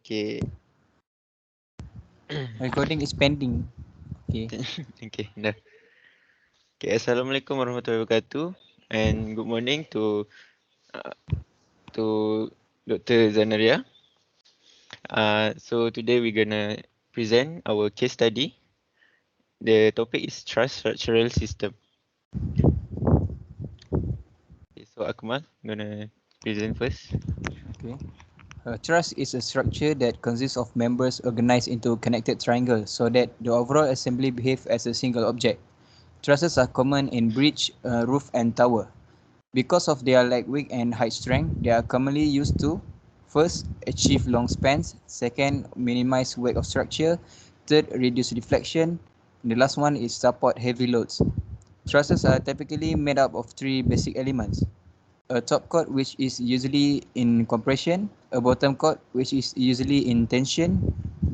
Okay. Recording is pending. Okay. Okay, dah. Okay, Assalamualaikum warahmatullahi wabarakatuh, and good morning uh, to Dr. Zanaria. So today we're gonna present our case study. The topic is trust structural system. Okay, so Akmal gonna present first. Okay. A truss is a structure that consists of members organized into connected triangles so that the overall assembly behaves as a single object. Trusses are common in bridge, roof, and tower. Because of their leg width and height strength, they are commonly used to first, achieve long spans, second, minimize weight of structure, third, reduce deflection, and the last one is support heavy loads. Trusses are typically made up of three basic elements: a top chord which is usually in compression, a bottom chord which is usually in tension,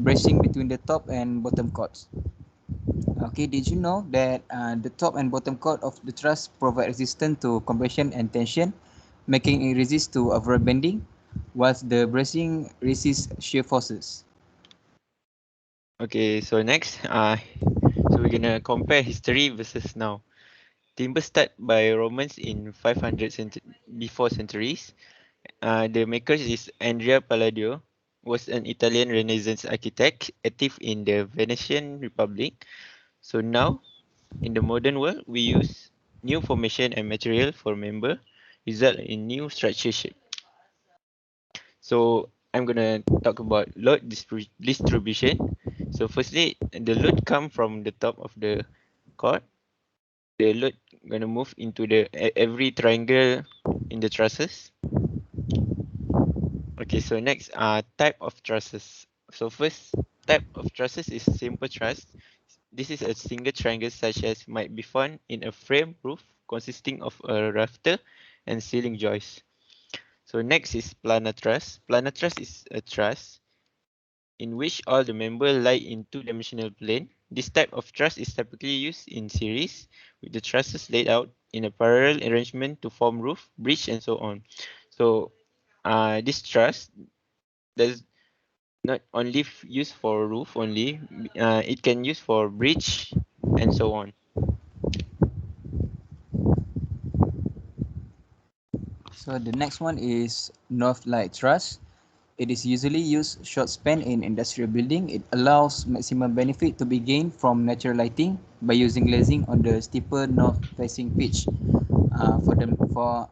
bracing between the top and bottom chords. Okay, did you know that the top and bottom chord of the truss provide resistance to compression and tension, making it resist to overall bending, whilst the bracing resists shear forces. Okay, so next, so we're gonna compare history versus now. Timber start by Romans in 500 before centuries. The maker is Andrea Palladio, was an Italian Renaissance architect active in the Venetian Republic. So now, in the modern world, we use new formation and material for member, result in new structure shape. So I'm gonna talk about load distribution. So firstly, the load come from the top of the cord. The load gonna move into the every triangle in the trusses. Okay, so next, type of trusses. So first type of trusses is simple truss. This is a single triangle such as might be found in a frame roof consisting of a rafter and ceiling joist. So next is planar truss. Planar truss is a truss in which all the members lie in two-dimensional plane. This type of truss is typically used in series with the trusses laid out in a parallel arrangement to form roof, bridge, and so on. So this truss does not only used for roof only, it can use for bridge and so on. So the next one is north light truss. It is usually used short span in industrial building. It allows maximum benefit to be gained from natural lighting by using glazing on the steeper north-facing pitch. For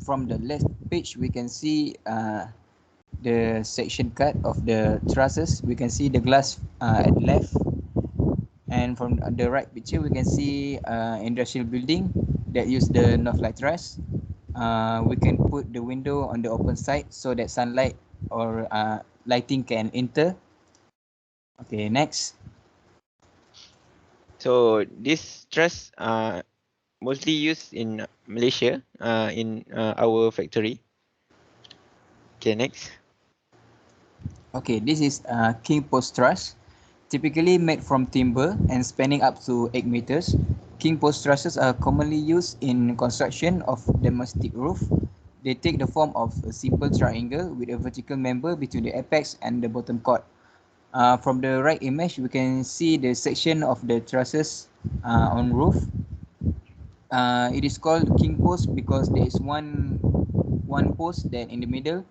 from the left pitch, we can see the section cut of the trusses. We can see the glass at the left, and from the right picture, we can see industrial building that use the north light truss. We can put the window on the open side so that sunlight or lighting can enter. Okay, next. So this truss mostly used in Malaysia in our factory. Okay, next. Okay, this is king post truss, typically made from timber and spanning up to 8 meters. King post trusses are commonly used in construction of domestic roof. They take the form of a simple triangle with a vertical member between the apex and the bottom chord. From the right image, we can see the section of the trusses on roof. It is called king post because there is one post that in the middle,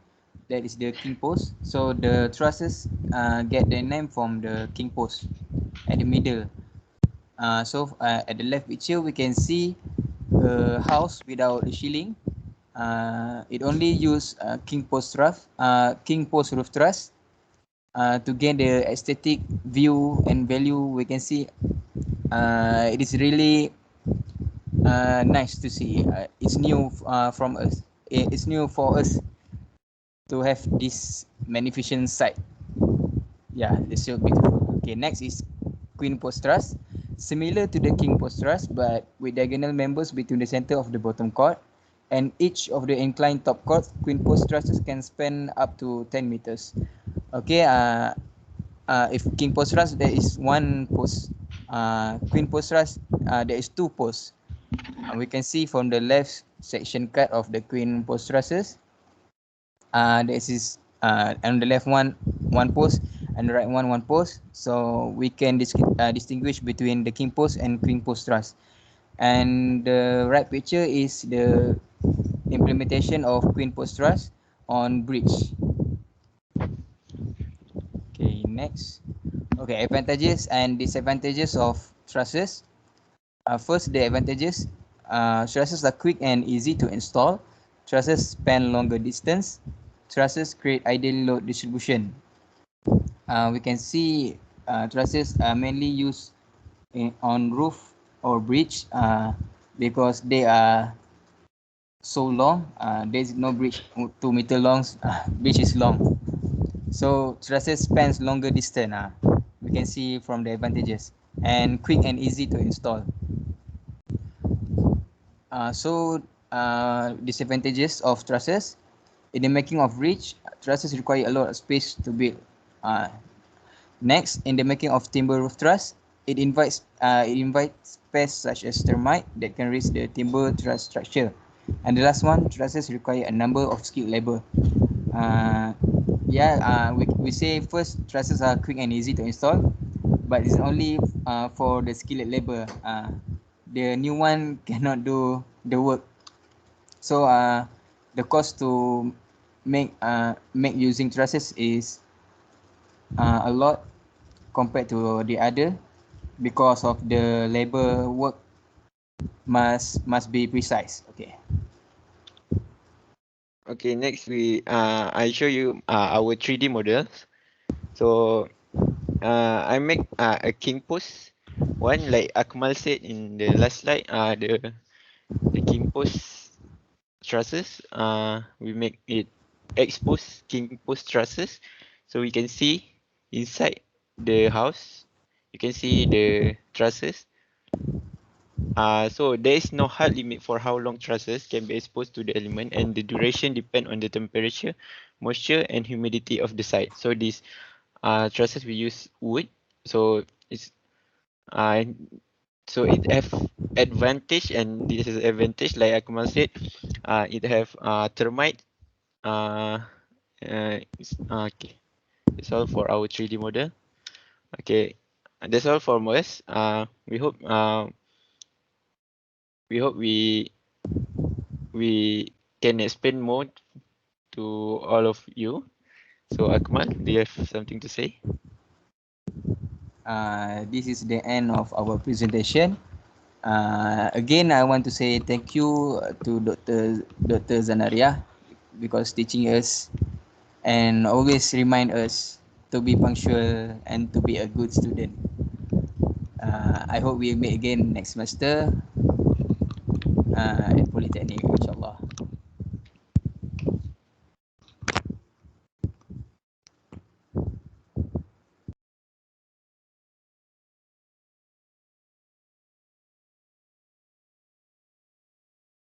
that is the king post. So the trusses get their name from the king post at the middle. At the left picture, we can see a house without a ceiling. It only use king post roof truss. To gain the aesthetic view and value, we can see it is really nice to see. It's new from us. It's new for us to have this magnificent sight. Yeah, it's so beautiful. Okay, next is queen post truss. Similar to the king post truss, but with diagonal members between the center of the bottom chord and each of the inclined top chords. Queen post trusses can span up to 10 meters. Okay, if king post truss, there is one post. Queen post truss, there is two posts. We can see from the left section cut of the queen post trusses. This is on the left one. one post, and the right one post. So we can distinguish between the king post and queen post truss. And the right picture is the implementation of queen post truss on bridge. Okay, next. Okay, advantages and disadvantages of trusses. First, the advantages. Trusses are quick and easy to install. Trusses span longer distance. Trusses create ideal load distribution. We can see trusses are mainly used on roof or bridge because they are so long. There's no bridge 2 meter long. Bridge is long, so trusses spans longer distance. We can see from the advantages, and quick and easy to install. Disadvantages of trusses. In the making of bridge, trusses require a lot of space to build. Uh, Next, in the making of timber roof truss, it invites pests such as termite that can risk the timber truss structure. And the last one, trusses require a number of skilled labor. Uh, we say first trusses are quick and easy to install, but it's only for the skilled labor. The new one cannot do the work. So the cost to make using trusses is a lot compared to the other because of the labor work must be precise. Okay. Okay, next I show you our 3D models. So I make a king post. One, like Akmal said in the last slide, the king post trusses. We make it expose king post trusses, so we can see inside the house. You can see the trusses. So there is no hard limit for how long trusses can be exposed to the element, and the duration depend on the temperature, moisture, and humidity of the site. So these trusses we use wood. So it's uh, so it have advantage and disadvantage. Like Akmal said, it have termite. Uh, okay. That's all for our 3D model. Okay, that's all from us. We hope we can explain more to all of you. So Akmal, do you have something to say? This is the end of our presentation. Again, I want to say thank you to Dr. Zanaria because teaching us and always remind us to be punctual and to be a good student. I hope we meet again next semester at Polytechnic.